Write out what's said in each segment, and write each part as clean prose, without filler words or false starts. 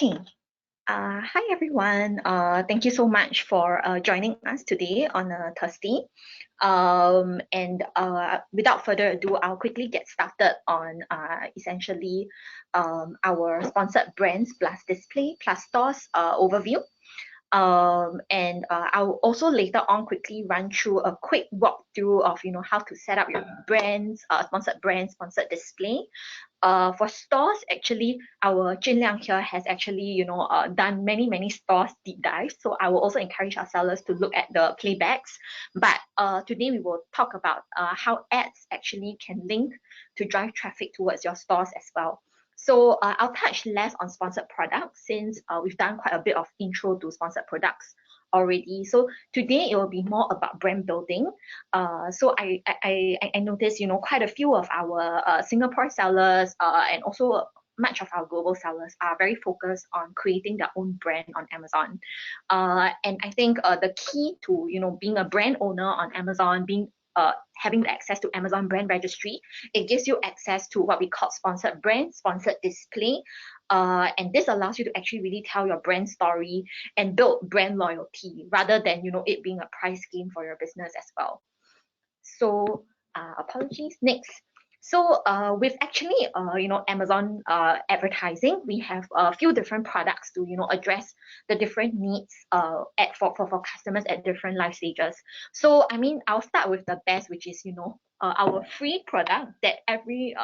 Okay. Hi everyone. Thank you so much for joining us today on a Thursday. Without further ado, I'll quickly get started on essentially our sponsored brands plus display plus stores overview. I'll also later on quickly run through a quick walkthrough of how to set up your brands, sponsored display. For stores, actually, our Jin Liang here has actually done many stores deep dives. So I will also encourage our sellers to look at the playbacks. But today we will talk about how ads actually can link to drive traffic towards your stores as well. So I'll touch less on sponsored products since we've done quite a bit of intro to sponsored products already. So today it will be more about brand building. So I noticed quite a few of our Singapore sellers and also much of our global sellers are very focused on creating their own brand on Amazon. And I think the key to being a brand owner on Amazon, having access to Amazon brand registry, it gives you access to what we call sponsored brand, sponsored display. And this allows you to actually really tell your brand story and build brand loyalty rather than it being a price game for your business as well. So apologies. Next. So with actually Amazon advertising, we have a few different products to address the different needs for customers at different life stages. So I mean, I'll start with the best, which is our free product that every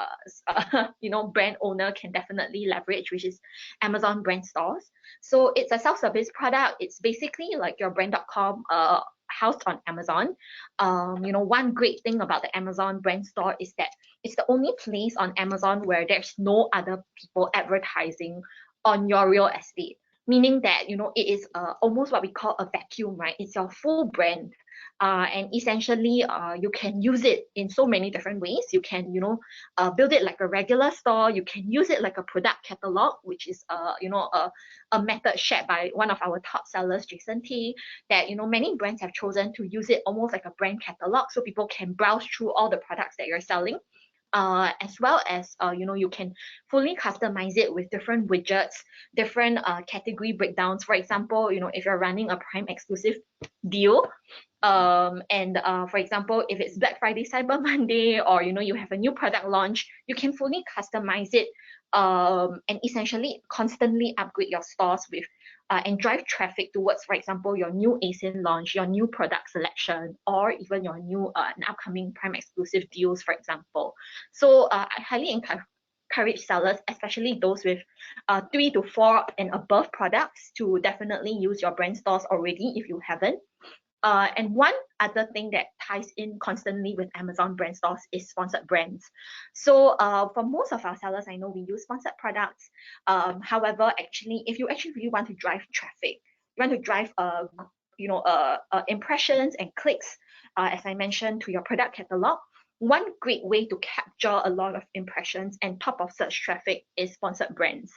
brand owner can definitely leverage, which is Amazon brand stores. So it's a self-service product. It's basically like your brand.com housed on Amazon. One great thing about the Amazon brand store is that it's the only place on Amazon where there's no other people advertising on your real estate, meaning that it is almost what we call a vacuum, right? It's your full brand. And essentially you can use it in so many different ways. You can build it like a regular store. You can use it like a product catalog, which is a method shared by one of our top sellers, Jason T, that many brands have chosen to use it almost like a brand catalog, so people can browse through all the products that you're selling. As well as you can fully customize it with different widgets, different category breakdowns. For example, if you're running a Prime exclusive deal, for example, if it's Black Friday, Cyber Monday, or you have a new product launch, you can fully customize it and essentially constantly upgrade your stores with and drive traffic towards, for example, your new ASIN launch, your new product selection, or even your new and upcoming Prime exclusive deals, for example. So I highly encourage sellers, especially those with 3 to 4 and above products, to definitely use your brand stores already if you haven't. And one other thing that ties in constantly with Amazon brand stores is sponsored brands. So for most of our sellers, I know we use sponsored products. However, actually, if you actually really want to drive traffic, you want to drive impressions and clicks, as I mentioned, to your product catalog, one great way to capture a lot of impressions and top of search traffic is sponsored brands.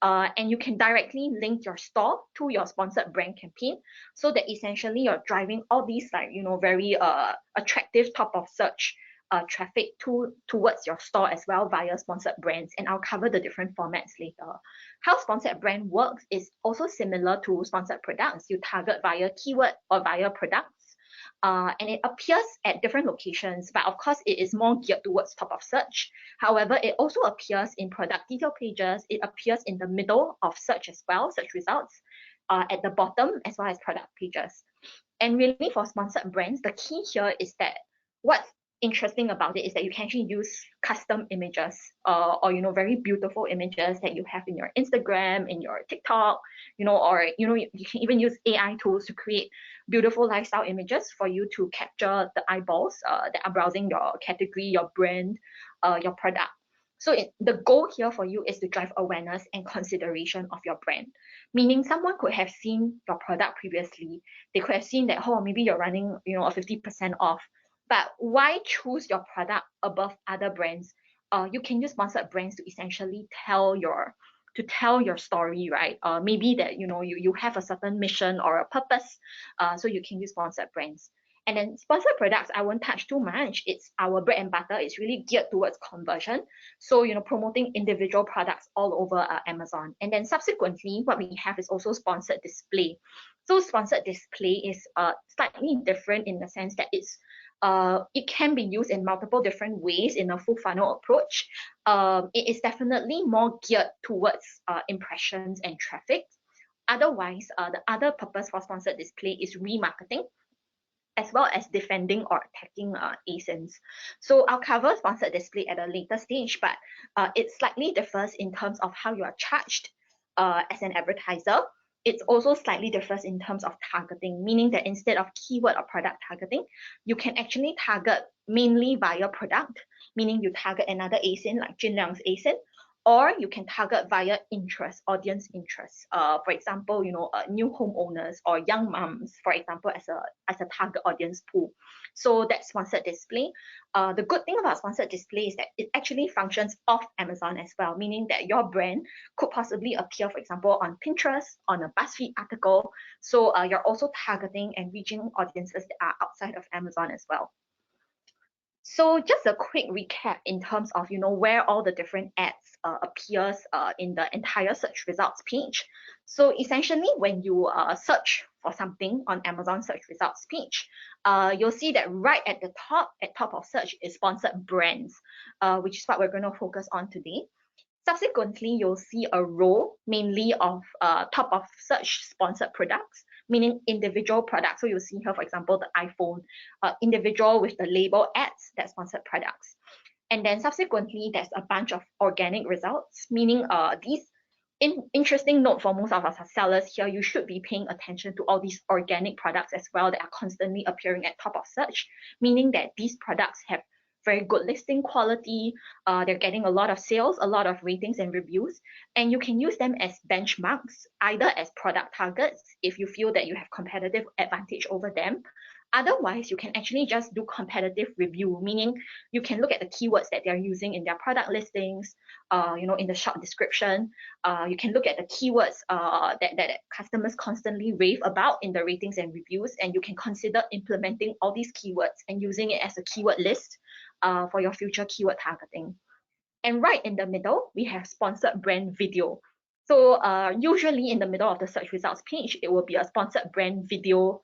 And you can directly link your store to your sponsored brand campaign, so that essentially you're driving all these very attractive top of search traffic towards your store as well via sponsored brands. And I'll cover the different formats later. How sponsored brand works is also similar to sponsored products. You target via keyword or via products. And it appears at different locations, but of course it is more geared towards top of search. However, it also appears in product detail pages. It appears in the middle of search as well, search results, at the bottom, as well as product pages. And really for sponsored brands, the key here is that what's interesting about it is that you can actually use custom images or very beautiful images that you have in your Instagram, in your TikTok, or you can even use AI tools to create beautiful lifestyle images for you to capture the eyeballs that are browsing your category, your brand, your product. So the goal here for you is to drive awareness and consideration of your brand. Meaning someone could have seen your product previously. They could have seen that, oh, maybe you're running a 50% off. But why choose your product above other brands? You can use sponsored brands to essentially tell your story, right? Maybe that you have a certain mission or a purpose, so you can use sponsored brands. And then sponsored products, I won't touch too much. It's our bread and butter. It's really geared towards conversion. So, promoting individual products all over Amazon. And then subsequently, what we have is also sponsored display. So sponsored display is slightly different in the sense that it can be used in multiple different ways in a full funnel approach. It is definitely more geared towards impressions and traffic. Otherwise, the other purpose for sponsored display is remarketing, as well as defending or attacking ASINs. So I'll cover sponsored display at a later stage, but it slightly differs in terms of how you are charged as an advertiser. It also slightly differs in terms of targeting, meaning that instead of keyword or product targeting, you can actually target mainly via product, meaning you target another ASIN like Jinliang's ASIN, or you can target via interest, audience interest. For example, new homeowners or young moms, for example, as a target audience pool. So that's sponsored display. The good thing about sponsored display is that it actually functions off Amazon as well, meaning that your brand could possibly appear, for example, on Pinterest, on a BuzzFeed article. So you're also targeting and reaching audiences that are outside of Amazon as well. So just a quick recap in terms of where all the different ads appears in the entire search results page. So essentially, when you search for something on Amazon search results page, you'll see that right at the top of search is sponsored brands, which is what we're going to focus on today. Subsequently, you'll see a row mainly of top of search sponsored products, meaning individual products. So you'll see here, for example, the iPhone, individual with the label ads, that sponsored products. And then subsequently, there's a bunch of organic results, meaning these interesting note for most of us sellers here, you should be paying attention to all these organic products as well that are constantly appearing at top of search, meaning that these products have very good listing quality. They're getting a lot of sales, a lot of ratings and reviews, and you can use them as benchmarks, either as product targets if you feel that you have competitive advantage over them. Otherwise, you can actually just do competitive review, meaning you can look at the keywords that they're using in their product listings, in the short description. You can look at the keywords that customers constantly rave about in the ratings and reviews, and you can consider implementing all these keywords and using it as a keyword list for your future keyword targeting. And right in the middle, we have sponsored brand video. So usually in the middle of the search results page, it will be a sponsored brand video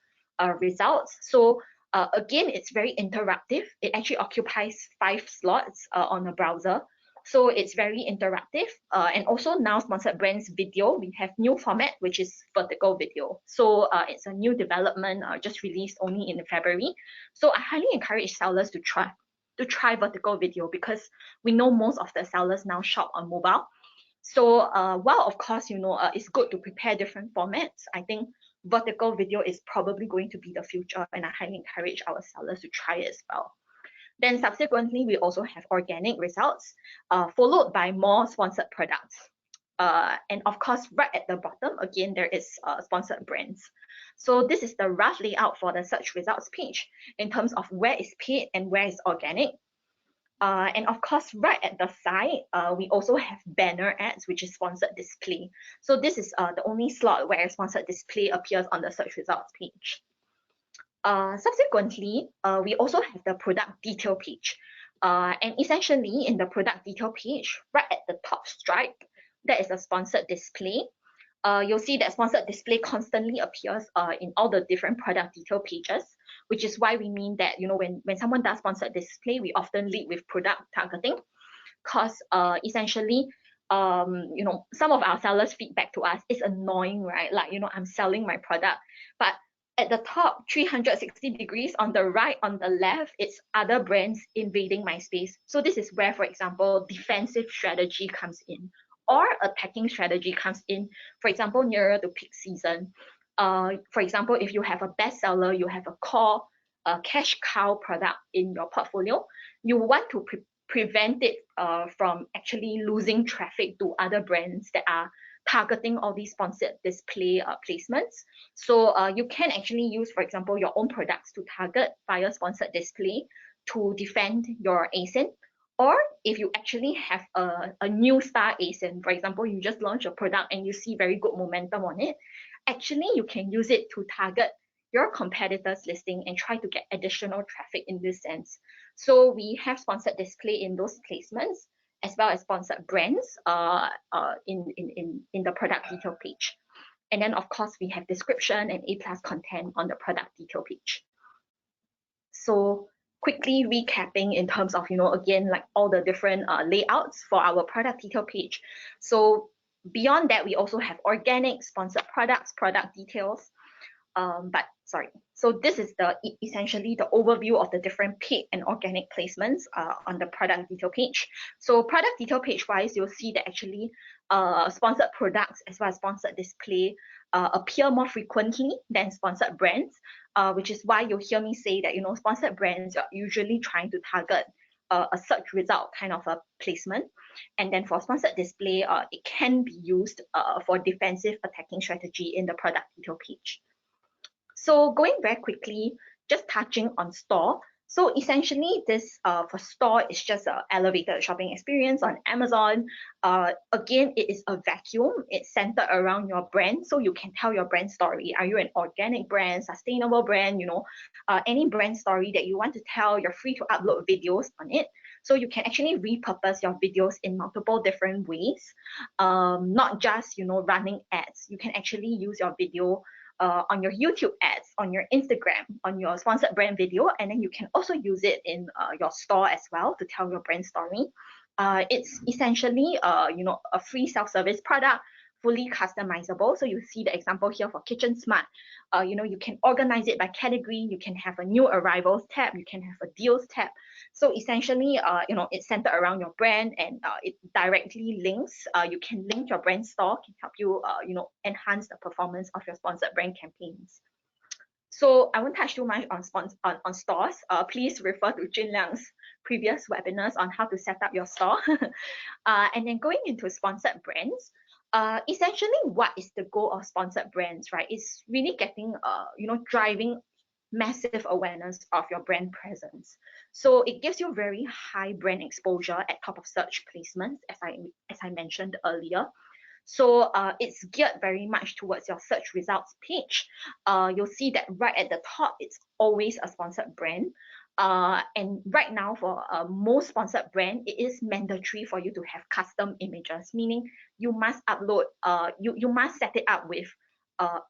results. So again, it's very interactive. It actually occupies 5 slots on a browser. So it's very interactive. And also now sponsored brands video, we have new format, which is vertical video. So it's a new development just released only in February. So I highly encourage sellers to try vertical video, because we know most of the sellers now shop on mobile. So while of course, it's good to prepare different formats, I think vertical video is probably going to be the future, and I highly encourage our sellers to try it as well. Then subsequently, we also have organic results, followed by more sponsored products. And of course, right at the bottom, again, there is sponsored brands. So this is the rough layout for the search results page in terms of where is paid and where is organic. And of course, right at the side, we also have banner ads, which is sponsored display. So this is the only slot where sponsored display appears on the search results page. Subsequently, we also have the product detail page. And essentially, in the product detail page, right at the top stripe, that is a sponsored display. You'll see that sponsored display constantly appears in all the different product detail pages, which is why we mean that when someone does sponsored display, we often lead with product targeting, because essentially some of our sellers feedback to us is annoying, right? Like I'm selling my product, but at the top 360 degrees on the right, on the left, it's other brands invading my space. So this is where, for example, defensive strategy comes in, or attacking strategy comes in, for example, nearer to peak season. For example, if you have a bestseller, you have a core cash cow product in your portfolio, you want to prevent it from actually losing traffic to other brands that are targeting all these sponsored display placements. So you can actually use, for example, your own products to target via sponsored display to defend your ASIN. Or if you actually have a new star ASIN, for example, you just launched a product and you see very good momentum on it, actually you can use it to target your competitors' listing and try to get additional traffic in this sense. So we have sponsored display in those placements, as well as sponsored brands in the product detail page. And then, of course, we have description and A+ content on the product detail page. So quickly recapping in terms of, again, like all the different layouts for our product detail page. So beyond that, we also have organic, sponsored products, product details. So this is essentially the overview of the different paid and organic placements on the product detail page. So product detail page wise, you'll see that actually sponsored products as well as sponsored display appear more frequently than sponsored brands, which is why you'll hear me say that, sponsored brands are usually trying to target a search result kind of a placement. And then for sponsored display, it can be used for defensive attacking strategy in the product detail page. So going very quickly, just touching on store. So essentially this for store is just an elevated shopping experience on Amazon. Again, it is a vacuum. It's centered around your brand. So you can tell your brand story. Are you an organic brand, sustainable brand, any brand story that you want to tell, you're free to upload videos on it. So you can actually repurpose your videos in multiple different ways, not just, running ads. You can actually use your video on your YouTube ads, on your Instagram, on your sponsored brand video, and then you can also use it in your store as well to tell your brand story. It's essentially, a free self-service product, fully customizable. So you see the example here for Kitchen Smart. You can organize it by category. You can have a new arrivals tab. You can have a deals tab. So essentially, it's centered around your brand, and it directly links. You can link your brand store, can help you, enhance the performance of your sponsored brand campaigns. So I won't touch too much on stores. Please refer to Jin Liang's previous webinars on how to set up your store. And then going into sponsored brands. Essentially, what is the goal of sponsored brands, right? It's really getting, driving massive awareness of your brand presence. So it gives you very high brand exposure at top of search placements, as I mentioned earlier. So it's geared very much towards your search results page. You'll see that right at the top, it's always a sponsored brand. And right now for most sponsored brand, it is mandatory for you to have custom images, meaning you must upload, you must set it up with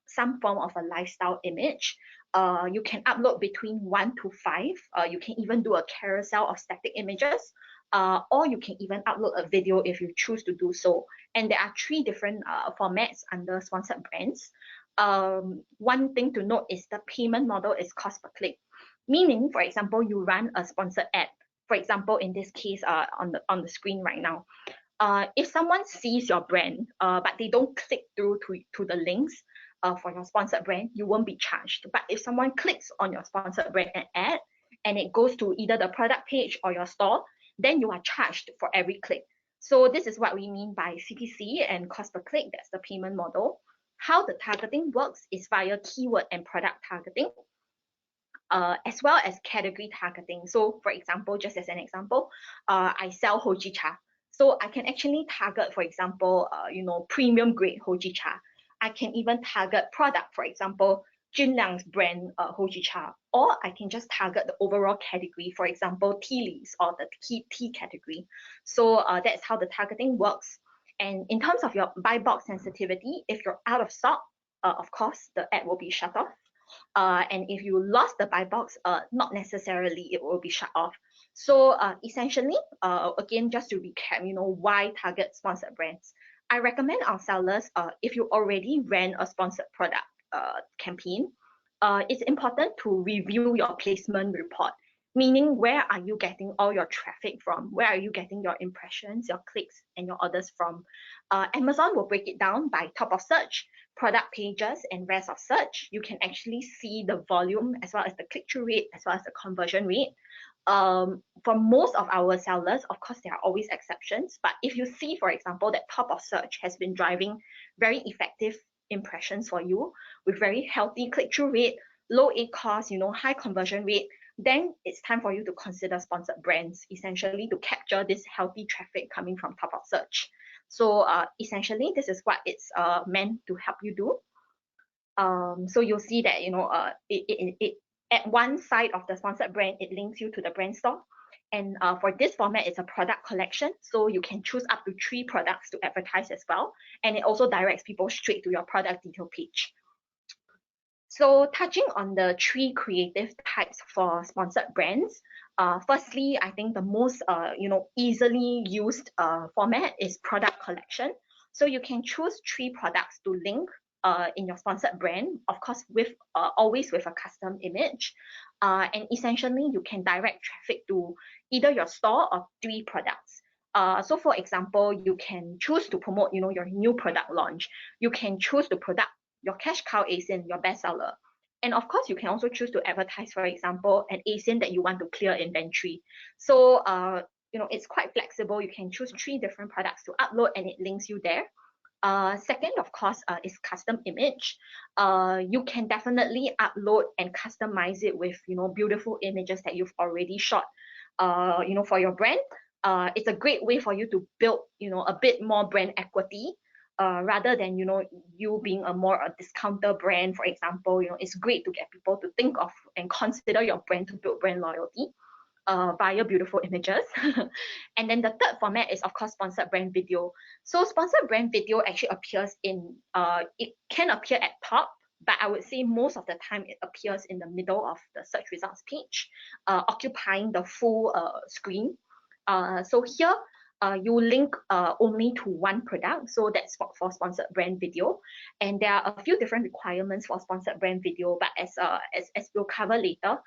some form of a lifestyle image. You can upload between 1 to 5. You can even do a carousel of static images, or you can even upload a video if you choose to do so. And there are 3 different formats under sponsored brands. One thing to note is the payment model is cost per click. Meaning, for example, you run a sponsored ad. For example, in this case, on the screen right now, if someone sees your brand, but they don't click through to the links for your sponsored brand, you won't be charged. But if someone clicks on your sponsored brand ad and it goes to either the product page or your store, then you are charged for every click. So this is what we mean by CPC and cost per click. That's the payment model. How the targeting works is via keyword and product targeting. As well as category targeting. So for example, just as an example, I sell hojicha. So I can actually target, for example, premium grade hojicha. I can even target product, for example, Jin Liang's brand hojicha, or I can just target the overall category, for example, tea leaves or the tea category. So that's how the targeting works. And in terms of your buy box sensitivity, if you're out of stock, of course, the ad will be shut off. And if you lost the buy box, not necessarily it will be shut off. So essentially, again, just to recap, why target sponsored brands? I recommend our sellers, if you already ran a sponsored product campaign, it's important to review your placement report. Meaning, where are you getting all your traffic from? Where are you getting your impressions, your clicks, and your orders from? Amazon will break it down by top of search, product pages, and rest of search. You can actually see the volume as well as the click-through rate, as well as the conversion rate. For most of our sellers, of course, there are always exceptions. But if you see, for example, that top of search has been driving very effective impressions for you with very healthy click-through rate, low ACoS, high conversion rate, then it's time for you to consider sponsored brands, essentially to capture this healthy traffic coming from top of search. So essentially, this is what it's meant to help you do. So you'll see that, it at one side of the sponsored brand, it links you to the brand store. And for this format, it's a product collection. So you can choose up to 3 products to advertise as well. And it also directs people straight to your product detail page. So touching on the 3 creative types for sponsored brands, firstly, I think the most easily used format is product collection. So you can choose 3 products to link in your sponsored brand, of course, with always with a custom image, and essentially you can direct traffic to either your store or 3 products. So for example, you can choose to promote, your new product launch. You can choose to product your cash cow ASIN, your bestseller. And of course, you can also choose to advertise, for example, an ASIN that you want to clear inventory. So, it's quite flexible. You can choose 3 different products to upload and it links you there. Second, of course, is custom image. You can definitely upload and customize it with, beautiful images that you've already shot, for your brand. It's a great way for you to build, a bit more brand equity. Rather than you being a discounter brand, for example, it's great to get people to think of and consider your brand to build brand loyalty via beautiful images. And then the third format is, of course, sponsored brand video. So sponsored brand video actually appears in it can appear at top, but I would say most of the time it appears in the middle of the search results page, occupying the full screen. So here you link only to one product. So that's for sponsored brand video. And there are a few different requirements for sponsored brand video, but as we'll cover later,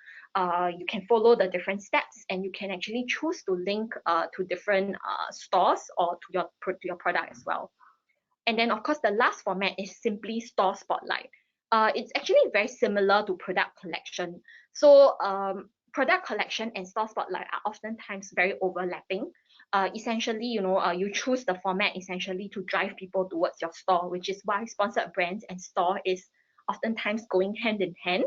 you can follow the different steps and you can actually choose to link to different stores or to your product as well. And then of course the last format is simply store spotlight. It's actually very similar to product collection. So product collection and store spotlight are oftentimes very overlapping. Essentially, you choose the format essentially to drive people towards your store, which is why sponsored brands and store is oftentimes going hand in hand.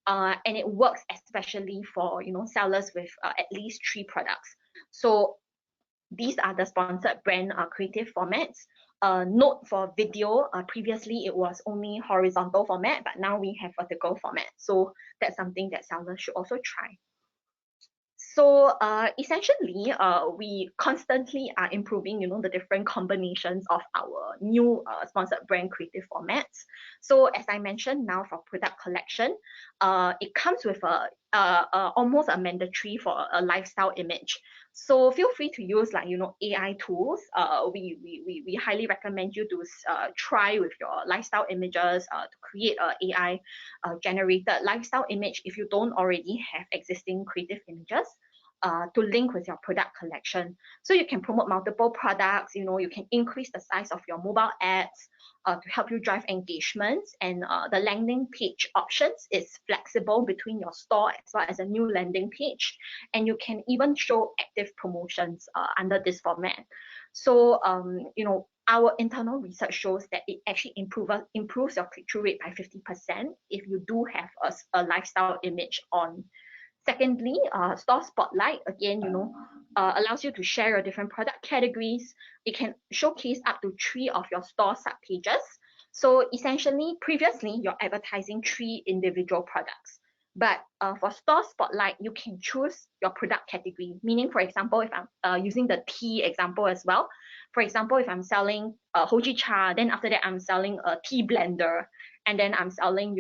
And it works especially for sellers with at least 3 products. So these are the sponsored brand creative formats. Note for video, previously it was only horizontal format, but now we have vertical format. So that's something that sellers should also try. So essentially, we constantly are improving, the different combinations of our new sponsored brand creative formats. So as I mentioned now for product collection, it comes with almost a mandatory for a lifestyle image. So feel free to use AI tools. We highly recommend you to try with your lifestyle images to create a AI generated lifestyle image if you don't already have existing creative images. To link with your product collection. So you can promote multiple products, you can increase the size of your mobile ads to help you drive engagements. And the landing page options is flexible between your store as well as a new landing page. And you can even show active promotions under this format. So, our internal research shows that it actually improves your click-through rate by 50% if you do have a lifestyle image on. Secondly, store spotlight, again, allows you to share your different product categories. It can showcase up to 3 of your store subpages. So essentially, previously, you're advertising 3 individual products. But for store spotlight, you can choose your product category. Meaning, for example, if I'm using the tea example as well. For example, if I'm selling hojicha, then after that, I'm selling a tea blender. And then I'm selling,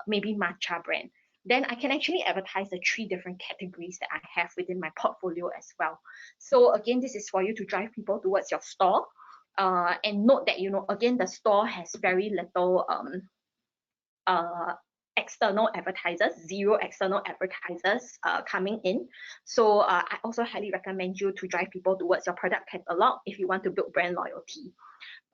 maybe matcha brand. Then I can actually advertise the 3 different categories that I have within my portfolio as well. So again, this is for you to drive people towards your store. And note that, again, the store has very little external advertisers, 0 external advertisers coming in. So I also highly recommend you to drive people towards your product catalog if you want to build brand loyalty.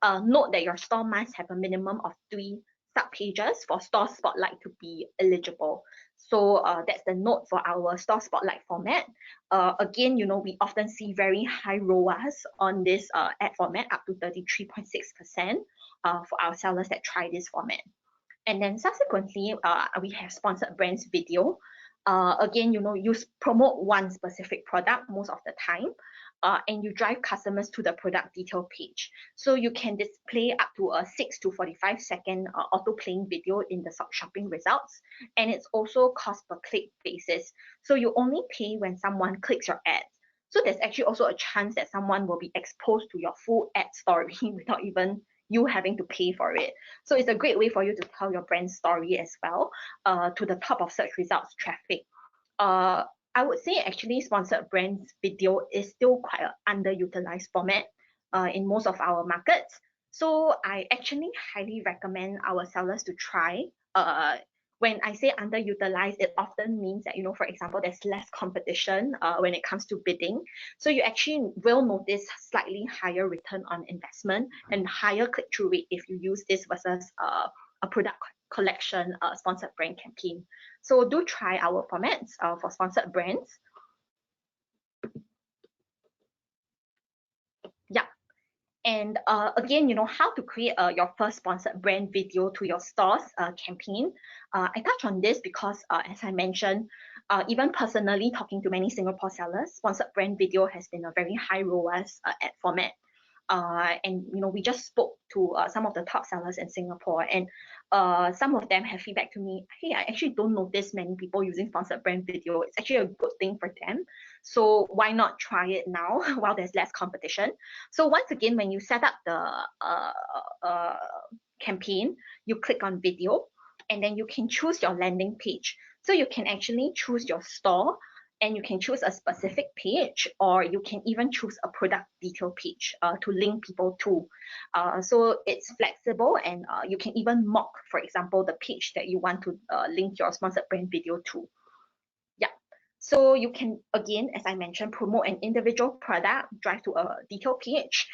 Note that your store must have a minimum of 3 subpages for store spotlight to be eligible. So that's the note for our store spotlight format. Again, we often see very high ROAS on this ad format, up to 33.6% for our sellers that try this format. And then subsequently, we have sponsored brands video. Again, you promote one specific product most of the time. and you drive customers to the product detail page. So you can display up to a 6 to 45 second auto playing video in the shopping results. And it's also cost per click basis. So you only pay when someone clicks your ads. So there's actually also a chance that someone will be exposed to your full ad story without even you having to pay for it. So it's a great way for you to tell your brand story as well to the top of search results traffic. I would say actually sponsored brands video is still quite an underutilized format in most of our markets. So I actually highly recommend our sellers to try. When I say underutilized, it often means that, for example, there's less competition when it comes to bidding. So you actually will notice slightly higher return on investment and higher click-through rate if you use this versus a product collection sponsored brand campaign. So do try our formats for sponsored brands. Yeah. And again, how to create your first sponsored brand video to your stores campaign. I touch on this because, as I mentioned, even personally talking to many Singapore sellers, sponsored brand video has been a very high ROAS ad format. And we just spoke to some of the top sellers in Singapore, and some of them have feedback to me, hey, I actually don't notice many people using sponsored brand video. It's actually a good thing for them. So why not try it now while there's less competition? So once again, when you set up the campaign, you click on video, and then you can choose your landing page. So you can actually choose your store, and you can choose a specific page, or you can even choose a product detail page to link people to. So it's flexible, and you can even mock, for example, the page that you want to link your sponsored brand video to. Yeah. So you can, again, as I mentioned, promote an individual product, drive to a detail page.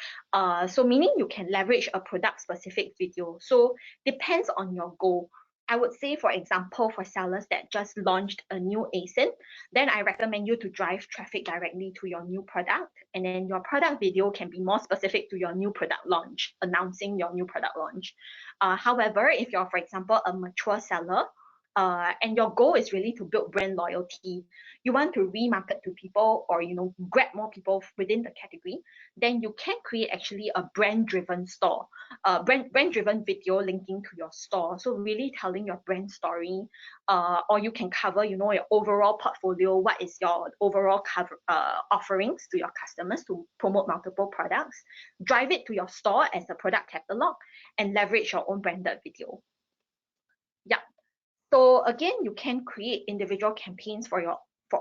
So meaning you can leverage a product specific video. So depends on your goal. I would say, for example, for sellers that just launched a new ASIN, then I recommend you to drive traffic directly to your new product. And then your product video can be more specific to your new product launch, announcing your new product launch. However, if you're, for example, a mature seller, and your goal is really to build brand loyalty, you want to remarket to people, or grab more people within the category, then you can create actually a brand-driven store, brand-driven video linking to your store. So really telling your brand story, or you can cover, your overall portfolio. What is your overall offerings to your customers to promote multiple products? Drive it to your store as a product catalog, and leverage your own branded video. Yeah. So again, you can create individual campaigns for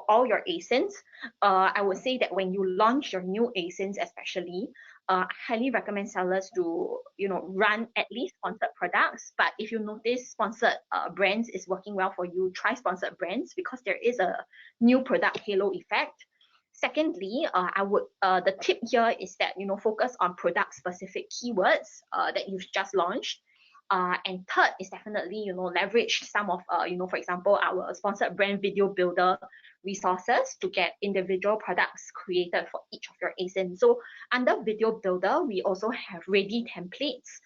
all your ASINs. I would say that when you launch your new ASINs, especially, I highly recommend sellers to run at least sponsored products. But if you notice sponsored brands is working well for you, try sponsored brands, because there is a new product halo effect. Secondly, the tip here is that focus on product specific keywords that you've just launched. And third is definitely, leverage some of, for example, our sponsored brand video builder resources to get individual products created for each of your ASIN. So under video builder, we also have ready templates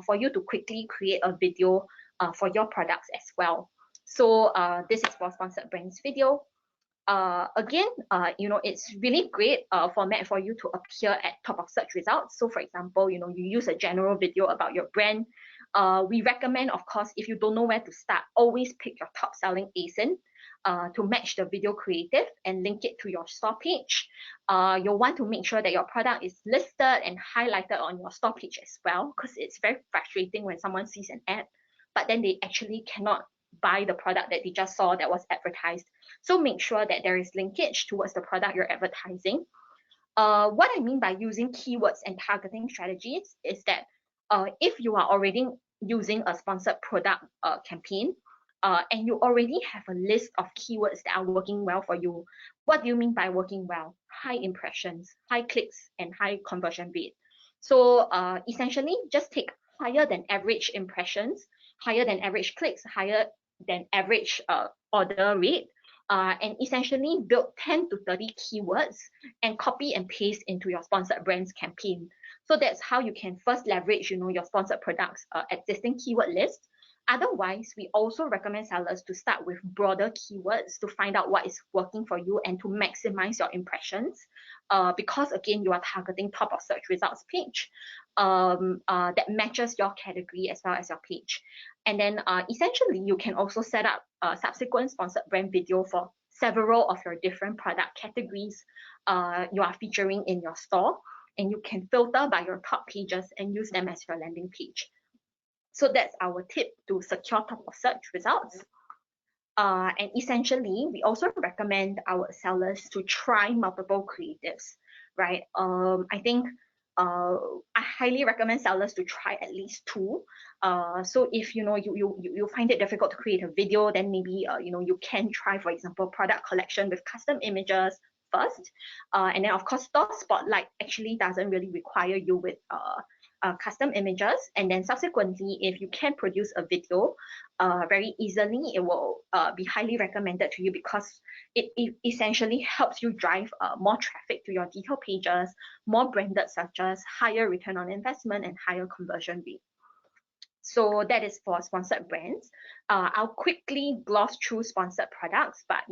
for you to quickly create a video for your products as well. So this is for sponsored brands video. Again, it's really great format for you to appear at top of search results. So for example, you use a general video about your brand. We recommend, of course, if you don't know where to start, always pick your top selling ASIN to match the video creative and link it to your store page. You'll want to make sure that your product is listed and highlighted on your store page as well, because it's very frustrating when someone sees an ad, but then they actually cannot buy the product that they just saw that was advertised. So make sure that there is linkage towards the product you're advertising. What I mean by using keywords and targeting strategies is that if you are already using a sponsored product campaign, and you already have a list of keywords that are working well for you, what do you mean by working well? High impressions, high clicks, and high conversion rate. So essentially, just take higher than average impressions, higher than average clicks, higher than average order rate, and essentially build 10 to 30 keywords and copy and paste into your sponsored brands campaign. So that's how you can first leverage, your sponsored products existing keyword list. Otherwise, we also recommend sellers to start with broader keywords to find out what is working for you and to maximize your impressions. Because again, you are targeting top of search results page that matches your category as well as your page. And then essentially, you can also set up subsequent sponsored brand video for several of your different product categories you are featuring in your store. And you can filter by your top pages and use them as your landing page. So that's our tip to secure top of search results. And essentially, we also recommend our sellers to try multiple creatives, right? I think I highly recommend sellers to try at least two. So if you find it difficult to create a video, then maybe you can try, for example, product collection with custom images first, and then of course store spotlight actually doesn't really require you with custom images, and then subsequently, if you can produce a video very easily, it will be highly recommended to you because it essentially helps you drive more traffic to your detail pages, more branded searches, higher return on investment, and higher conversion rate. So that is for sponsored brands. I'll quickly gloss through sponsored products, but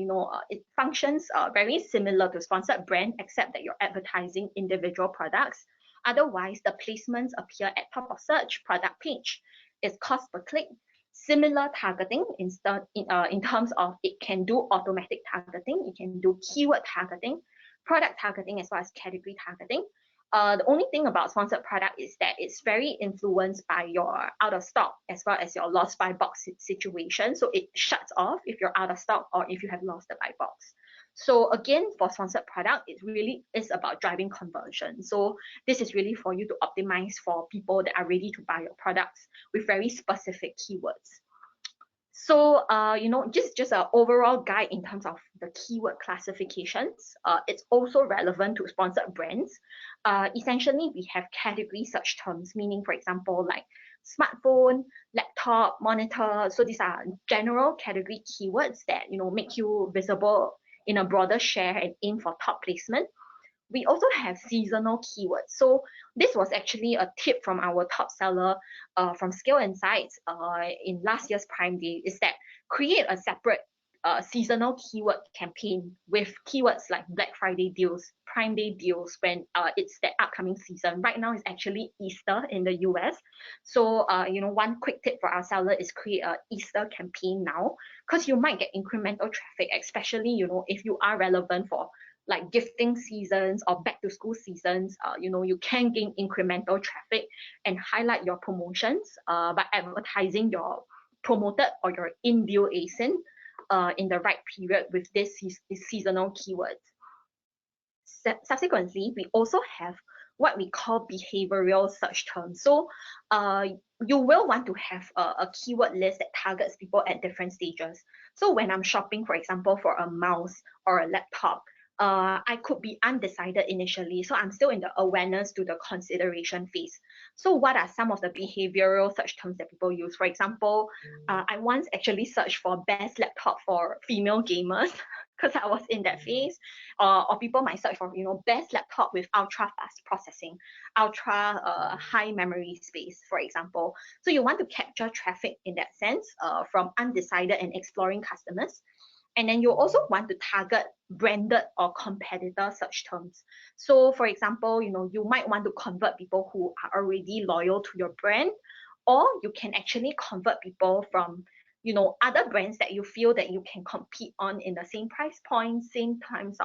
it functions very similar to sponsored brand, except that you're advertising individual products. Otherwise, the placements appear at top of search product page. It's cost per click. Similar targeting in terms of it can do automatic targeting, it can do keyword targeting, product targeting, as well as category targeting. The only thing about sponsored product is that it's very influenced by your out of stock as well as your lost buy box situation. So it shuts off if you're out of stock or if you have lost the buy box. So again, for sponsored product, it really is about driving conversion. So this is really for you to optimize for people that are ready to buy your products with very specific keywords. So, just an overall guide in terms of the keyword classifications. It's also relevant to sponsored brands. Essentially, we have category search terms, meaning, for example, like smartphone, laptop, monitor. So these are general category keywords that make you visible in a broader share and aim for top placement. We also have seasonal keywords. So this was actually a tip from our top seller from Scale Insights in last year's Prime Day, is that create a separate seasonal keyword campaign with keywords like Black Friday deals, Prime Day deals when it's the upcoming season. Right now it's actually Easter in the US. So one quick tip for our seller is create a Easter campaign now, because you might get incremental traffic, especially if you are relevant for like gifting seasons or back to school seasons. You can gain incremental traffic and highlight your promotions by advertising your promoted or your in-deal ASIN in the right period with this seasonal keywords. Subsequently, we also have what we call behavioral search terms. So you will want to have a keyword list that targets people at different stages. So when I'm shopping, for example, for a mouse or a laptop, I could be undecided initially. So I'm still in the awareness to the consideration phase. So what are some of the behavioral search terms that people use? For example, I once actually searched for best laptop for female gamers because I was in that phase. Or people might search for, best laptop with ultra fast processing, ultra high memory space, for example. So you want to capture traffic in that sense from undecided and exploring customers. And then you also want to target branded or competitor search terms. So for example, you might want to convert people who are already loyal to your brand, or you can actually convert people from other brands that you feel that you can compete on in the same price point, same types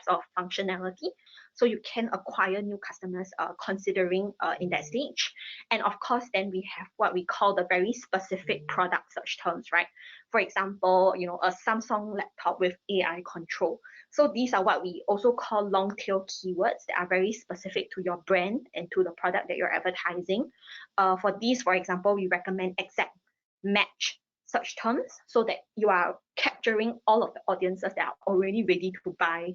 of functionality. So you can acquire new customers considering in that stage. And of course, then we have what we call the very specific product search terms, right? For example, a Samsung laptop with AI control. So these are what we also call long tail keywords that are very specific to your brand and to the product that you're advertising. For these, for example, we recommend exact match search terms so that you are capturing all of the audiences that are already ready to buy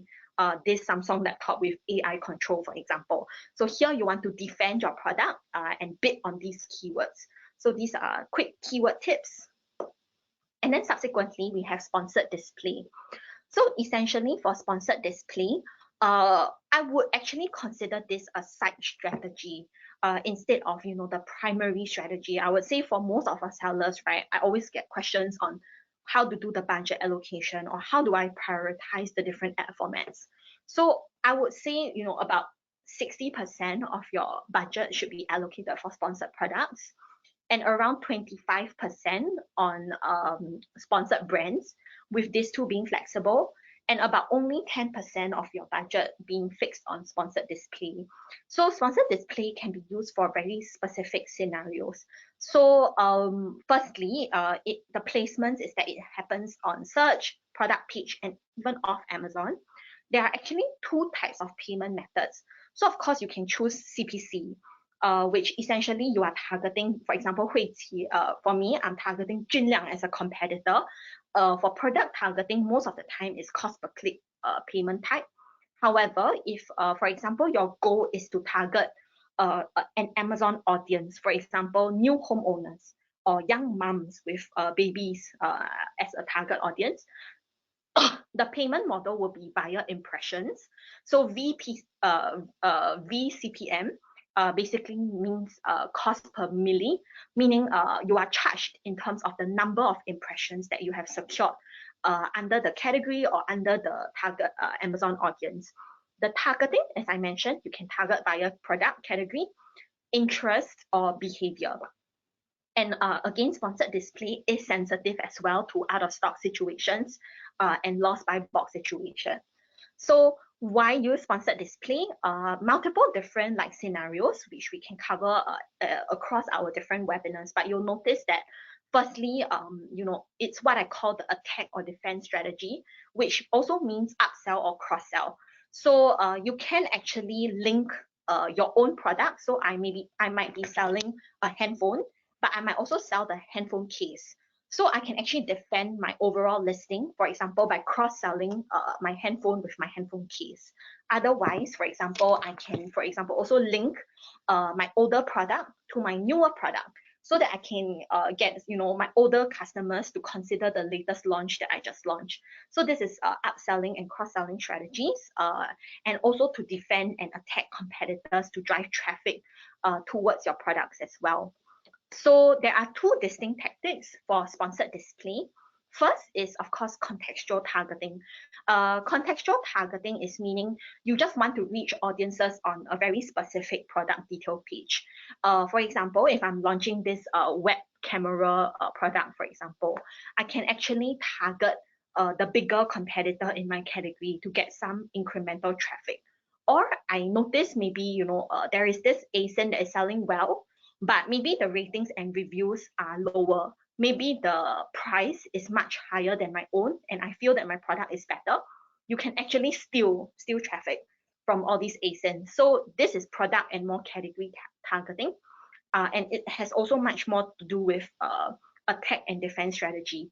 this Samsung laptop with AI control, for example. So here you want to defend your product and bid on these keywords. So these are quick keyword tips. And then subsequently, we have sponsored display. So essentially for sponsored display, I would actually consider this a side strategy. instead of the primary strategy. I would say for most of our sellers, right, I always get questions on how to do the budget allocation or how do I prioritize the different ad formats. So I would say about 60% of your budget should be allocated for sponsored products, and around 25% on sponsored brands, with these two being flexible, and about only 10% of your budget being fixed on sponsored display. So sponsored display can be used for very specific scenarios. So firstly, the placements is that it happens on search, product page, and even off Amazon. There are actually two types of payment methods. So of course you can choose CPC, which essentially you are targeting, for example, Huiqi. For me, I'm targeting Junliang as a competitor. For product targeting, most of the time is cost per click payment type. However, if, for example, your goal is to target an Amazon audience, for example, new homeowners or young moms with babies as a target audience, the payment model will be via impressions. So VCPM basically means cost per milli, meaning you are charged in terms of the number of impressions that you have secured under the category or under the target Amazon audience. The targeting, as I mentioned, you can target via product category, interest, or behavior. And again, sponsored display is sensitive as well to out of stock situations and lost by box situation. So why use sponsored display? Multiple different scenarios which we can cover across our different webinars. But you'll notice that firstly, it's what I call the attack or defense strategy, which also means upsell or cross-sell. So you can actually link your own product. So I might be selling a handphone, but I might also sell the handphone case. So I can actually defend my overall listing, for example, by cross-selling my handphone with my handphone case. Otherwise, for example, I can, also link my older product to my newer product, so that I can get my older customers to consider the latest launch that I just launched. So this is upselling and cross-selling strategies, and also to defend and attack competitors to drive traffic towards your products as well. So there are two distinct tactics for sponsored display. First is, of course, contextual targeting. Contextual targeting is meaning you just want to reach audiences on a very specific product detail page. For example, if I'm launching this web camera product, for example, I can actually target the bigger competitor in my category to get some incremental traffic. Or I notice maybe, there is this ASIN that is selling well, but maybe the ratings and reviews are lower. Maybe the price is much higher than my own, and I feel that my product is better. You can actually steal traffic from all these ASINs. So this is product and more category targeting, and it has also much more to do with attack and defense strategy.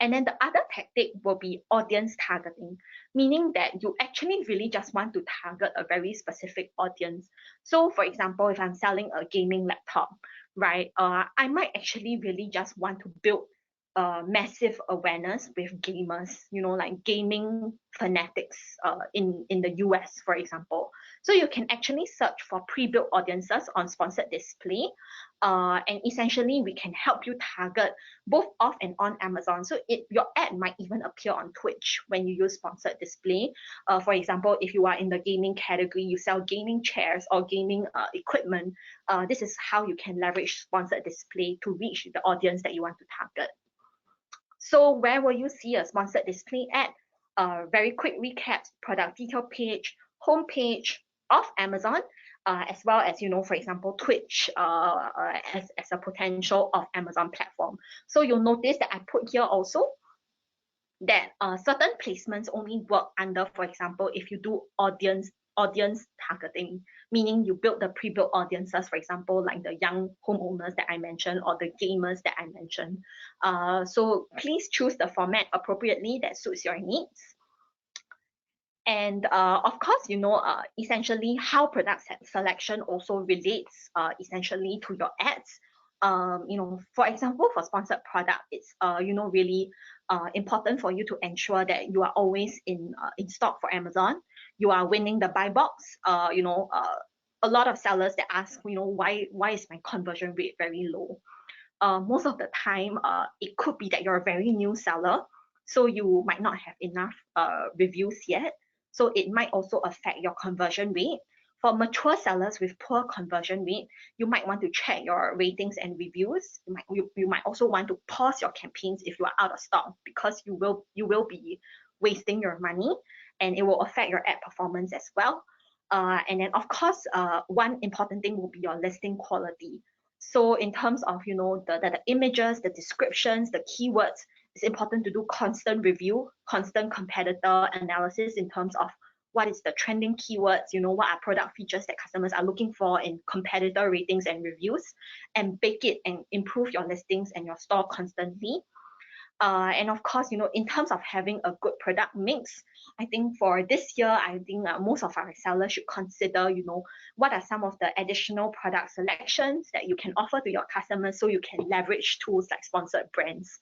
And then the other tactic will be audience targeting, meaning that you actually really just want to target a very specific audience. So for example, if I'm selling a gaming laptop, right, I might actually really just want to build massive awareness with gamers, like gaming fanatics in the US, for example. So you can actually search for pre-built audiences on sponsored display, and essentially we can help you target both off and on Amazon. So your ad might even appear on Twitch when you use sponsored display. For example, if you are in the gaming category, you sell gaming chairs or gaming equipment, this is how you can leverage sponsored display to reach the audience that you want to target. So where will you see a sponsored display ad? Very quick recap: product detail page, home page of Amazon, as well as, for example, Twitch as a potential of Amazon platform. So you'll notice that I put here also that certain placements only work under, for example, if you do audience targeting, meaning you build the pre-built audiences, for example, like the young homeowners that I mentioned or the gamers that I mentioned. So please choose the format appropriately that suits your needs. And of course, essentially how product selection also relates essentially to your ads. For example, for sponsored product, it's really important for you to ensure that you are always in stock for Amazon. You are winning the buy box. a lot of sellers that ask, why is my conversion rate very low? Most of the time, it could be that you're a very new seller, so you might not have enough reviews yet. So it might also affect your conversion rate. For mature sellers with poor conversion rate, you might want to check your ratings and reviews. You might also want to pause your campaigns if you are out of stock, because you will be wasting your money, and it will affect your ad performance as well. And then of course, one important thing will be your listing quality. So in terms of the images, the descriptions, the keywords, it's important to do constant review, constant competitor analysis in terms of what is the trending keywords, what are product features that customers are looking for in competitor ratings and reviews, and bake it and improve your listings and your store constantly. And of course, in terms of having a good product mix, I think for this year, most of our sellers should consider, what are some of the additional product selections that you can offer to your customers so you can leverage tools like sponsored brands.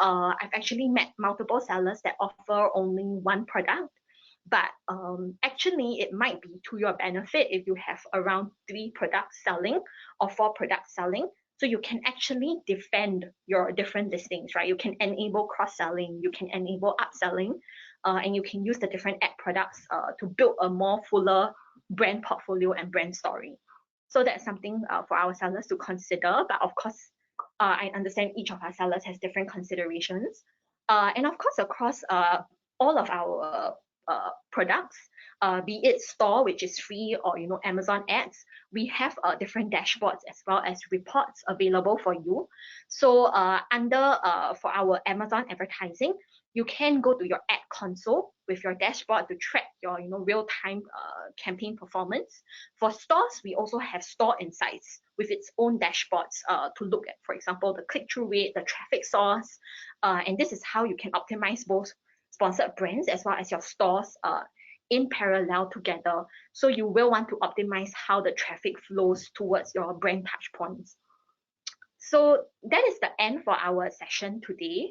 I've actually met multiple sellers that offer only one product, but actually it might be to your benefit if you have around 3 products selling or 4 products selling. So you can actually defend your different listings, right? You can enable cross-selling, you can enable upselling, and you can use the different ad products to build a more fuller brand portfolio and brand story. So that's something for our sellers to consider. But of course, I understand each of our sellers has different considerations. And of course, across all of our products, be it store, which is free, or Amazon ads, we have different dashboards as well as reports available for you. So for our Amazon advertising, you can go to your ad console with your dashboard to track your real-time campaign performance. For stores, we also have store insights with its own dashboards to look at, for example, the click-through rate, the traffic source, and this is how you can optimize both sponsored brands as well as your stores in parallel together. So you will want to optimize how the traffic flows towards your brand touch points. So that is the end for our session today.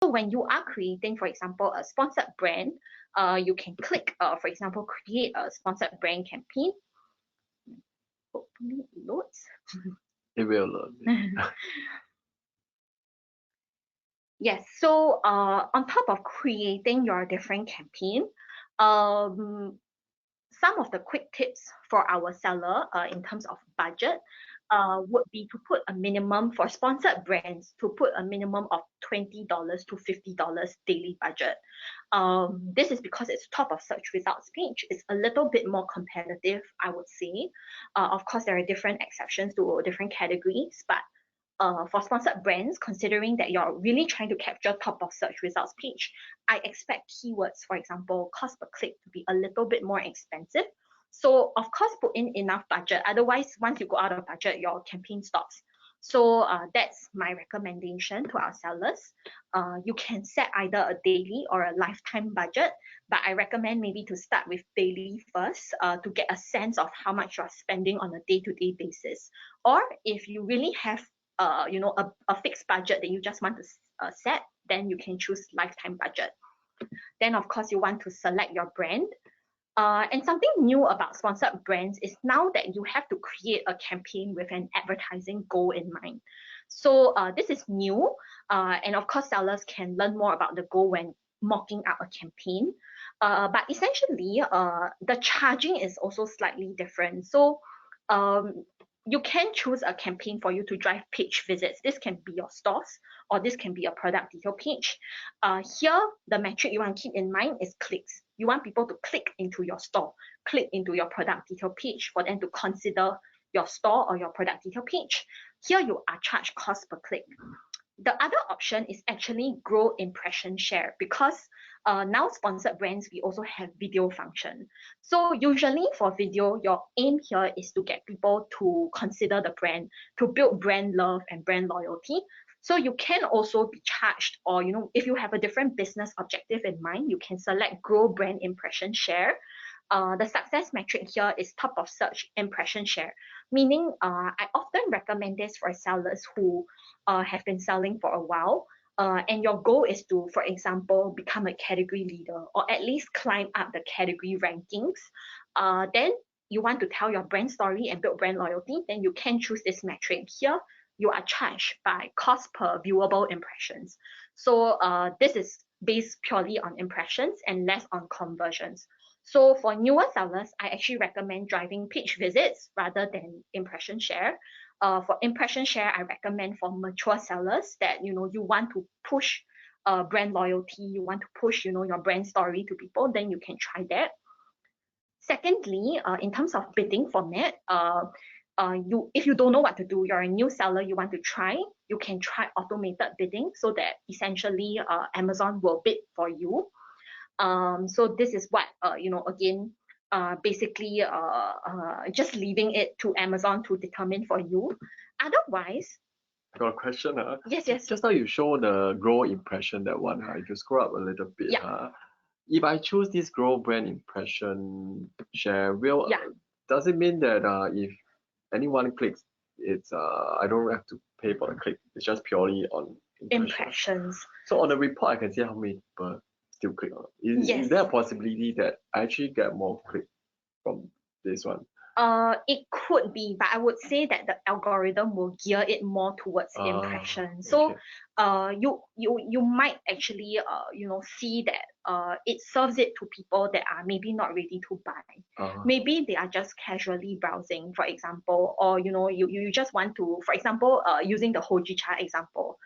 So when you are creating, for example, a sponsored brand, you can click, for example, create a sponsored brand campaign. Hopefully it loads. It will load. Yes, so on top of creating your different campaign, some of the quick tips for our seller in terms of budget would be to put a minimum for sponsored brands, to put a minimum of $20 to $50 daily budget. This is because it's top of search results page. It's a little bit more competitive, I would say. Of course, there are different exceptions to different categories, but for sponsored brands, considering that you're really trying to capture top of search results page, I expect keywords, for example, cost per click to be a little bit more expensive. So of course, put in enough budget. Otherwise, once you go out of budget, your campaign stops. So that's my recommendation to our sellers. You can set either a daily or a lifetime budget, but I recommend maybe to start with daily first to get a sense of how much you're spending on a day-to-day basis. Or if you really have a fixed budget that you just want to set, then you can choose lifetime budget. Then of course you want to select your brand. And something new about sponsored brands is now that you have to create a campaign with an advertising goal in mind. So this is new, and of course sellers can learn more about the goal when mocking up a campaign. But essentially, the charging is also slightly different. So you can choose a campaign for you to drive page visits. This can be your stores, or this can be a product detail page. Here, the metric you want to keep in mind is clicks. You want people to click into your store, click into your product detail page for them to consider your store or your product detail page. Here you are charged cost per click. The other option is actually grow impression share, because now sponsored brands, we also have video function. So usually for video, your aim here is to get people to consider the brand, to build brand love and brand loyalty. So you can also be charged, or if you have a different business objective in mind, you can select grow brand impression share. The success metric here is top of search impression share, meaning I often recommend this for sellers who have been selling for a while. and your goal is to, for example, become a category leader or at least climb up the category rankings, then you want to tell your brand story and build brand loyalty, then you can choose this metric here. You are charged by cost per viewable impressions. So this is based purely on impressions and less on conversions. So for newer sellers, I actually recommend driving page visits rather than impression share. For impression share, I recommend for mature sellers that you want to push brand loyalty, you want to push your brand story to people, then you can try that. Secondly, in terms of bidding format, if you don't know what to do, you're a new seller, you want to try, you can try automated bidding so that essentially Amazon will bid for you. So this is what again, basically just leaving it to Amazon to determine for you. Otherwise, I got a question. yes. Just now you show the grow impression, that one. If you scroll up a little bit, Yeah. If I choose this grow brand impression share, Yeah. does it mean that if anyone clicks, it's I don't have to pay for the click. It's just purely on Impressions. So on the report, I can see how many people still click on it. Yes. Is there a possibility that I actually get more click from this one? It could be, but I would say that the algorithm will gear it more towards impression. So, you might actually see that it serves it to people that are maybe not ready to buy. Maybe they are just casually browsing, for example, or you just want to, for example, using the Hojicha example.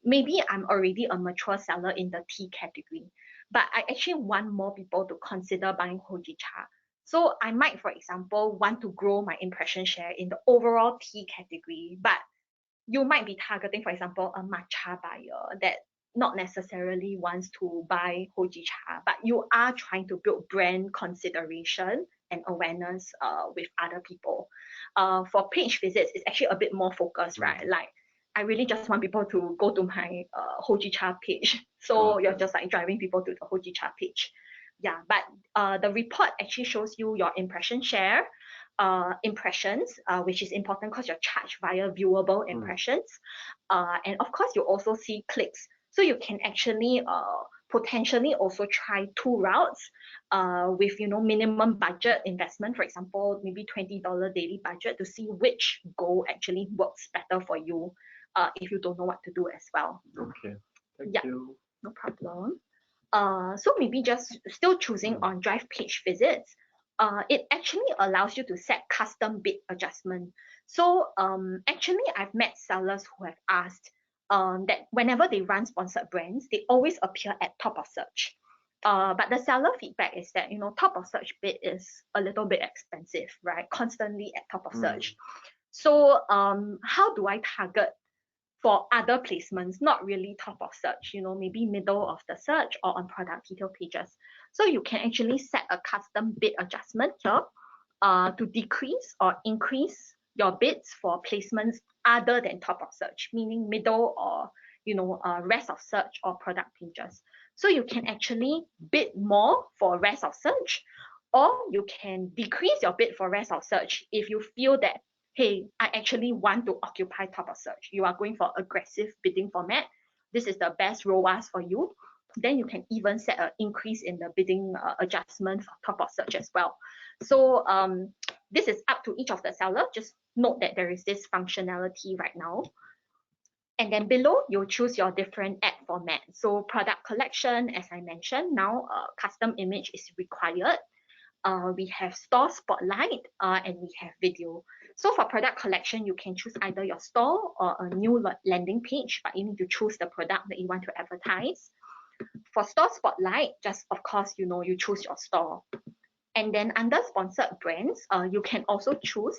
Maybe I'm already a mature seller in the tea category, but I actually want more people to consider buying Hojicha. So I might, for example, want to grow my impression share in the overall tea category, but you might be targeting, for example, a matcha buyer that not necessarily wants to buy Hojicha, but you are trying to build brand consideration and awareness with other people. For page visits, it's actually a bit more focused, right? Like I really just want people to go to my Hojicha page. So you're just like driving people to the Hojicha page. Yeah, but the report actually shows you your impression share, impressions, which is important because you're charged via viewable impressions. And of course, you also see clicks. So you can actually potentially also try two routes with minimum budget investment, for example, maybe $20 daily budget to see which goal actually works better for you if you don't know what to do as well. Okay, thank you. No problem. So maybe just still choosing on drive page visits, it actually allows you to set custom bid adjustment. So actually I've met sellers who have asked that whenever they run sponsored brands, they always appear at top of search. But the seller feedback is that top of search bid is a little bit expensive, right? Constantly at top of search. So how do I target for other placements, not really top of search, maybe middle of the search or on product detail pages? So you can actually set a custom bid adjustment here to decrease or increase your bids for placements other than top of search, meaning middle or rest of search or product pages. So you can actually bid more for rest of search, or you can decrease your bid for rest of search if you feel that, hey, I actually want to occupy top of search. You are going for aggressive bidding format. This is the best ROAS for you. Then you can even set an increase in the bidding adjustment for top of search as well. So this is up to each of the seller. Just note that there is this functionality right now. And then below, you'll choose your different ad format. So product collection, as I mentioned, now custom image is required. We have store spotlight and we have video. So for product collection, you can choose either your store or a new landing page, but you need to choose the product that you want to advertise. For store spotlight, just of course, you choose your store. And then under sponsored brands, you can also choose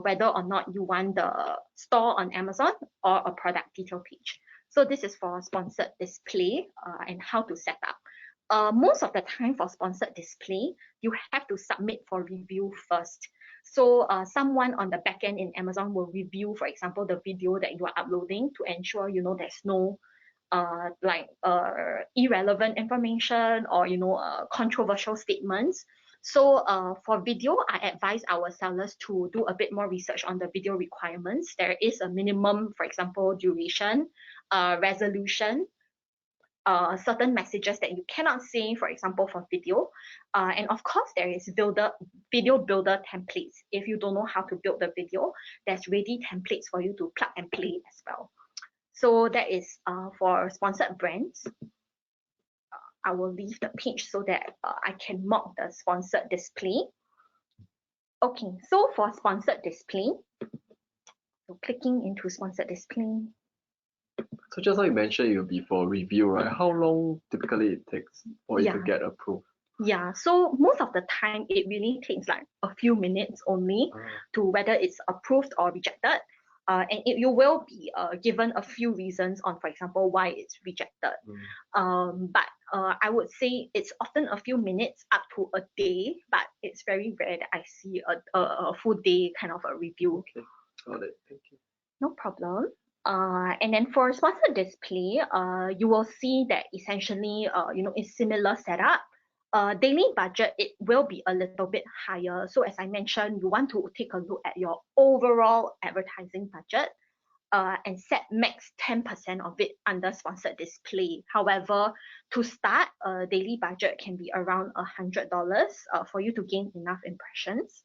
whether or not you want the store on Amazon or a product detail page. So this is for sponsored display and how to set up. Most of the time for sponsored display, you have to submit for review first. So someone on the backend in Amazon will review, for example, the video that you are uploading to ensure there's no irrelevant information or controversial statements. So for video, I advise our sellers to do a bit more research on the video requirements. There is a minimum, for example, duration. resolution, certain messages that you cannot say, for example, for video. And of course, there is video builder templates. If you don't know how to build the video, there's ready templates for you to plug and play as well. So that is for sponsored brands. I will leave the page so that I can mock the sponsored display. Okay, so for sponsored display, so clicking into sponsored display. So just like you mentioned, it will be for review, right? How long typically it takes for it to get approved? Yeah, so most of the time it really takes like a few minutes only to whether it's approved or rejected. You will be given a few reasons on, for example, why it's rejected. But I would say it's often a few minutes up to a day, but it's very rare that I see a full day kind of a review. Okay, got it. Thank you. No problem. And then for sponsored display, you will see that essentially, it's similar setup. Daily budget, it will be a little bit higher. So as I mentioned, you want to take a look at your overall advertising budget and set max 10% of it under sponsored display. However, to start, a daily budget can be around $100 for you to gain enough impressions.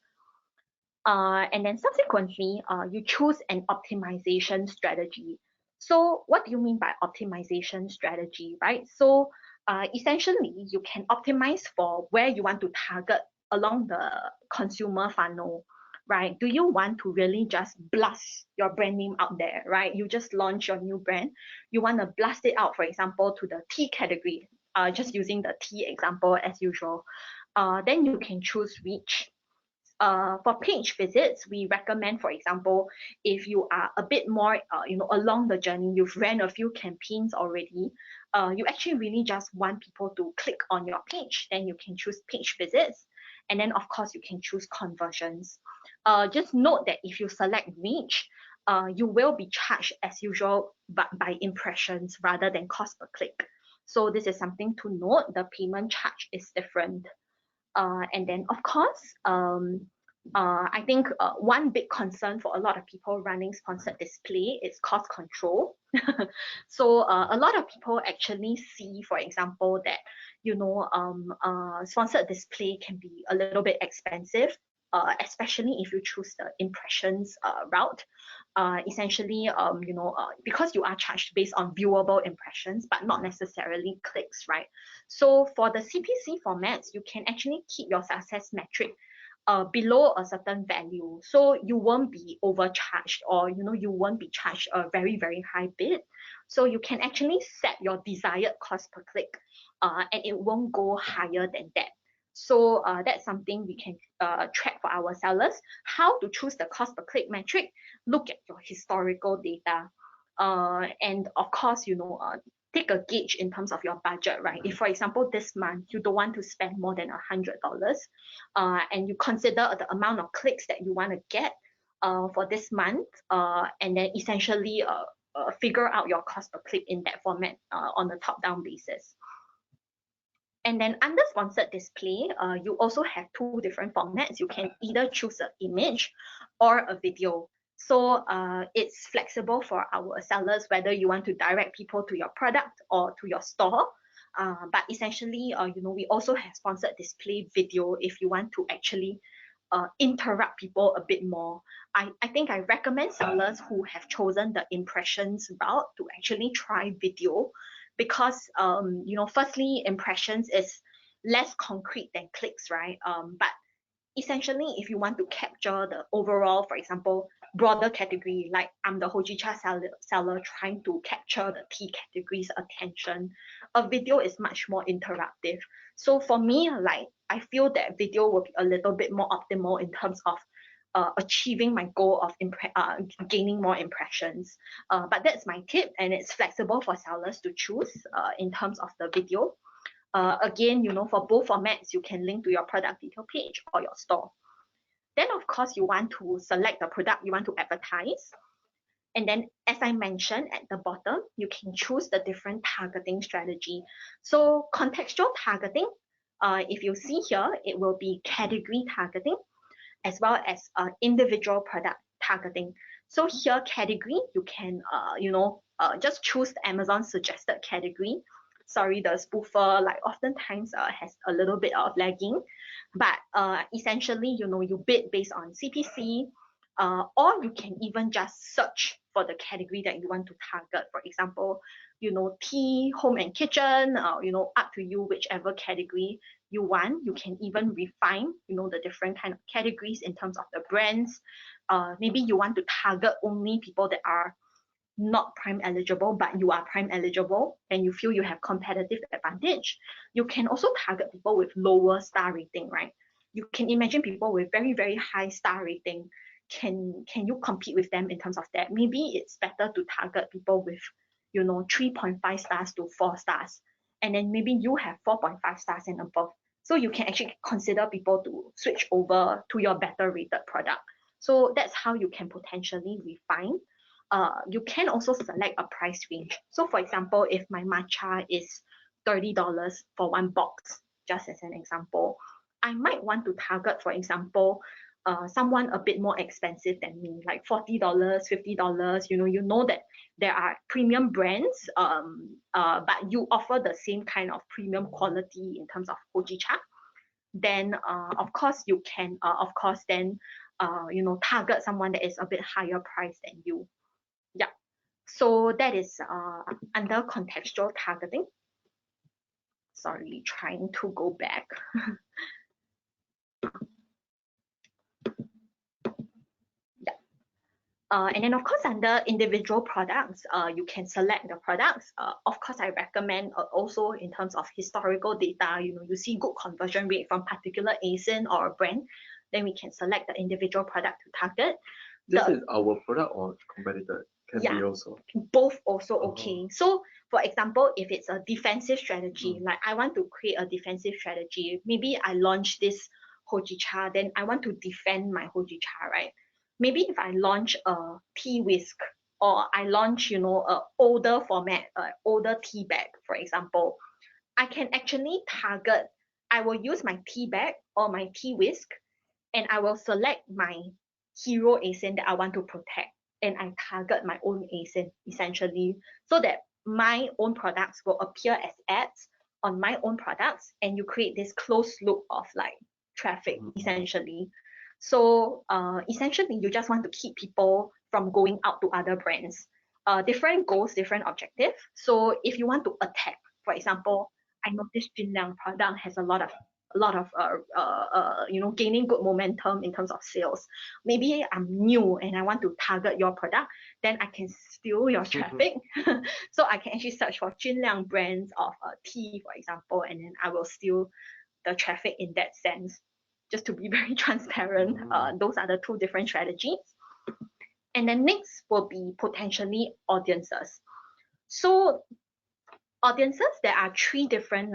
And then subsequently, you choose an optimization strategy. So what do you mean by optimization strategy, right? So essentially, you can optimize for where you want to target along the consumer funnel, right? Do you want to really just blast your brand name out there, right? You just launch your new brand. You want to blast it out, for example, to the tea category, just using the tea example as usual. Then you can choose reach. For page visits, we recommend, for example, if you are a bit more, along the journey, you've ran a few campaigns already, you actually really just want people to click on your page, then you can choose page visits. And then, of course, you can choose conversions. Just note that if you select reach, you will be charged as usual by impressions rather than cost per click. So this is something to note. The payment charge is different. And then, of course, I think one big concern for a lot of people running sponsored display is cost control. So a lot of people actually see, for example, that sponsored display can be a little bit expensive, especially if you choose the impressions route. Essentially, because you are charged based on viewable impressions, but not necessarily clicks, right? So for the CPC formats, you can actually keep your success metric below a certain value, so you won't be overcharged, or you won't be charged a very, very high bid. So you can actually set your desired cost per click, and it won't go higher than that. So that's something we can track for our sellers. How to choose the cost per click metric? Look at your historical data, and of course, take a gauge in terms of your budget, right? If, for example, this month you don't want to spend more than $100, and you consider the amount of clicks that you want to get for this month, and then essentially figure out your cost per click in that format on a top-down basis. And then under sponsored display, you also have two different formats. You can either choose an image or a video. So it's flexible for our sellers whether you want to direct people to your product or to your store. But essentially, we also have sponsored display video if you want to actually interrupt people a bit more. I think I recommend sellers who have chosen the impressions route to actually try video, because firstly, impressions is less concrete than clicks, right? But essentially, if you want to capture the overall, for example, broader category, like I'm the hojicha seller trying to capture the tea category's attention, a video is much more interactive. So for me, like, I feel that video will be a little bit more optimal in terms of achieving my goal of gaining more impressions. But that's my tip, and it's flexible for sellers to choose in terms of the video. Again, for both formats, you can link to your product detail page or your store. Then, of course, you want to select the product you want to advertise. And then, as I mentioned at the bottom, you can choose the different targeting strategy. So contextual targeting, if you see here, it will be category targeting as well as individual product targeting. So here category, you can just choose the Amazon suggested category. Sorry, the spoofer like oftentimes has a little bit of lagging, but essentially you bid based on CPC, or you can even just search for the category that you want to target. For example, tea, home and kitchen, up to you, whichever category you want. You can even refine the different kind of categories in terms of the brands. Maybe you want to target only people that are not prime eligible, but you are prime eligible and you feel you have competitive advantage. You can also target people with lower star rating, right? You can imagine people with very, very high star rating. Can you compete with them in terms of that? Maybe it's better to target people with 3.5 stars to 4 stars, and then maybe you have 4.5 stars and above. So you can actually consider people to switch over to your better rated product. So that's how you can potentially refine. You can also select a price range. So for example, if my matcha is $30 for one box, just as an example, I might want to target, for example, someone a bit more expensive than me, like $40, $50. You know that there are premium brands, but you offer the same kind of premium quality in terms of hojicha. Then of course you can target someone that is a bit higher price than you. Yeah. So that is under contextual targeting. Sorry, trying to go back. Yeah. And then of course under individual products, you can select the products. Of course, I recommend also in terms of historical data, you see good conversion rate from particular ASIN or a brand, then we can select the individual product to target. This is our product or competitor? Can Yeah, be also. both also okay. So for example, if it's a defensive strategy, like I want to create a defensive strategy, maybe I launch this hojicha, then I want to defend my hojicha, right? Maybe if I launch a tea whisk, or I launch, a older format, older tea bag, for example, I can actually target, I will use my tea bag or my tea whisk, and I will select my hero ASIN that I want to protect, and I target my own ASIN essentially, so that my own products will appear as ads on my own products, and you create this closed loop of like traffic essentially. So essentially you just want to keep people from going out to other brands. Different goals, different objective. So if you want to attack, for example, I noticed Jinliang product has a lot of gaining good momentum in terms of sales. Maybe I'm new and I want to target your product, then I can steal your traffic. So I can actually search for Jinliang brands of tea, for example, and then I will steal the traffic in that sense. Just to be very transparent, those are the two different strategies. And then next will be potentially audiences. So audiences, there are three different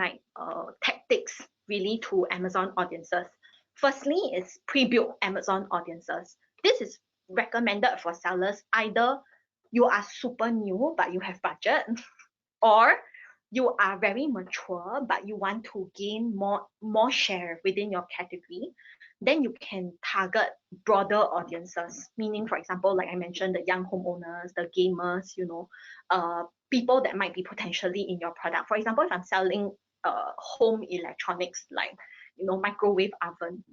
tactics really to Amazon audiences. Firstly is pre-built Amazon audiences. This is recommended for sellers. Either you are super new but you have budget, or you are very mature but you want to gain more share within your category. Then you can target broader audiences, meaning, for example, like I mentioned, the young homeowners, the gamers, people that might be potentially in your product. For example, if I'm selling home electronics like microwave oven,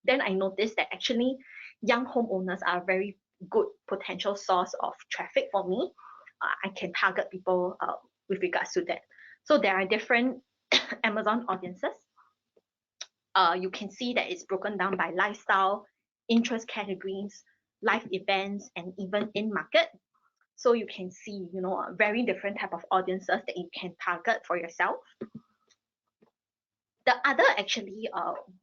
then I noticed that actually young homeowners are a very good potential source of traffic for me. I can target people with regards to that. So there are different Amazon audiences. You can see that it's broken down by lifestyle, interest categories, life events, and even in market. So you can see, a very different type of audiences that you can target for yourself. The other actually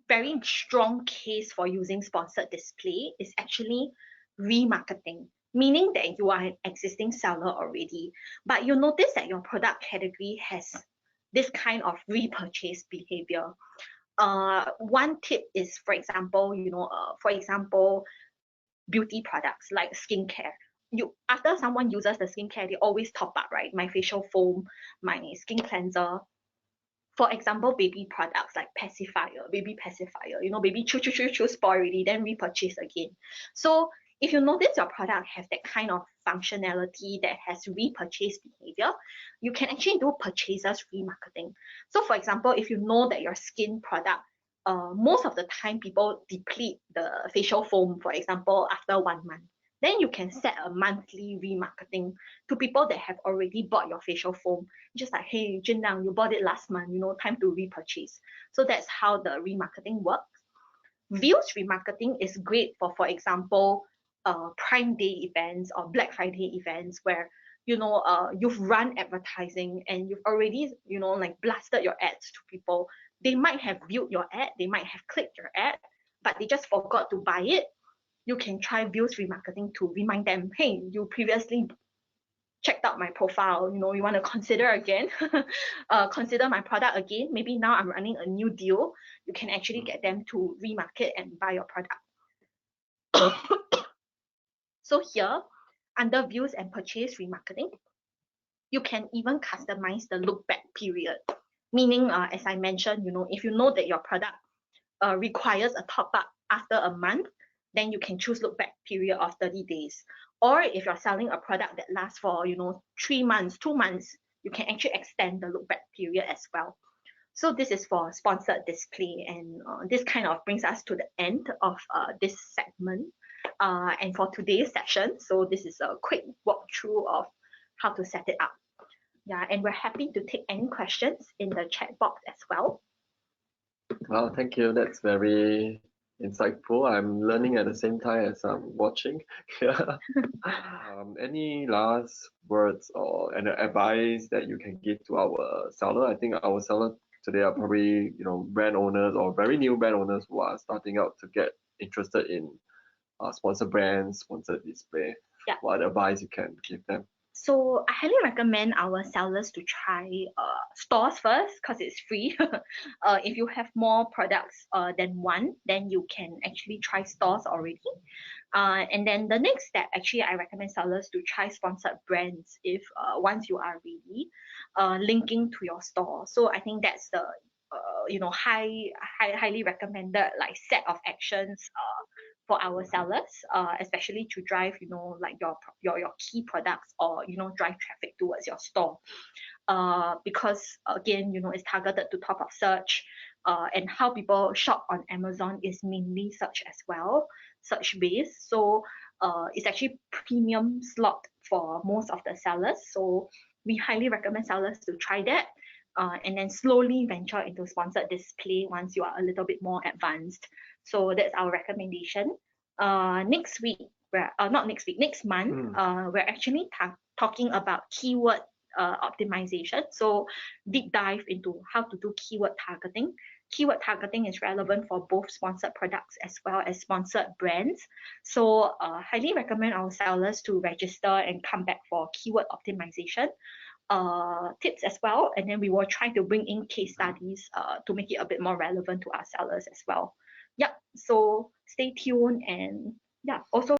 very strong case for using sponsored display is actually remarketing, meaning that you are an existing seller already, but you notice that your product category has this kind of repurchase behavior. One tip is, for example, beauty products like skincare. After someone uses the skincare, they always top up, right? My facial foam, my skin cleanser. For example, baby products like baby pacifier, baby chew spoil already, then repurchase again. So if you notice your product has that kind of functionality that has repurchase behavior, you can actually do purchasers remarketing. So for example, if you know that your skin product, most of the time people deplete the facial foam, for example, after 1 month, then you can set a monthly remarketing to people that have already bought your facial foam. Just like, hey, Jinlang, you bought it last month, time to repurchase. So that's how the remarketing works. Views remarketing is great for example, Prime Day events or Black Friday events where you've run advertising and you've already like blasted your ads to people. They might have viewed your ad, they might have clicked your ad, but they just forgot to buy it. You can try views remarketing to remind them, hey, you previously checked out my profile, you want to consider again, consider my product again. Maybe now I'm running a new deal. You can actually get them to remarket and buy your product. So here, under views and purchase remarketing, you can even customize the look back period. Meaning, as I mentioned, if you know that your product requires a top up after a month, then you can choose look back period of 30 days. Or if you're selling a product that lasts for 3 months, 2 months, you can actually extend the look back period as well. So this is for sponsored display, and this kind of brings us to the end of this segment and for today's session. So this is a quick walkthrough of how to set it up. Yeah, and we're happy to take any questions in the chat box as well. Well, thank you. That's very insightful. I'm learning at the same time as I'm watching. Any last words or any advice that you can give to our seller? I think our seller today are probably brand owners or very new brand owners who are starting out to get interested in sponsored brands, sponsored display. Yeah. What advice you can give them? So I highly recommend our sellers to try stores first because it's free. If you have more products than one, then you can actually try stores already. And then the next step, actually, I recommend sellers to try sponsored brands if once you are ready, linking to your store. So I think that's the highly recommended like set of actions for our sellers, especially to drive like your key products or drive traffic towards your store. Because again, it's targeted to top of search, and how people shop on Amazon is mainly search as well, search based. So it's actually premium slot for most of the sellers. So we highly recommend sellers to try that. And then slowly venture into sponsored display once you are a little bit more advanced. So that's our recommendation. Next week, next month, we're actually talking about keyword optimization. So deep dive into how to do keyword targeting. Keyword targeting is relevant for both sponsored products as well as sponsored brands. So highly recommend our sellers to register and come back for keyword optimization tips as well. And then we will try to bring in case studies to make it a bit more relevant to our sellers as well. Yep. So stay tuned, and yeah, also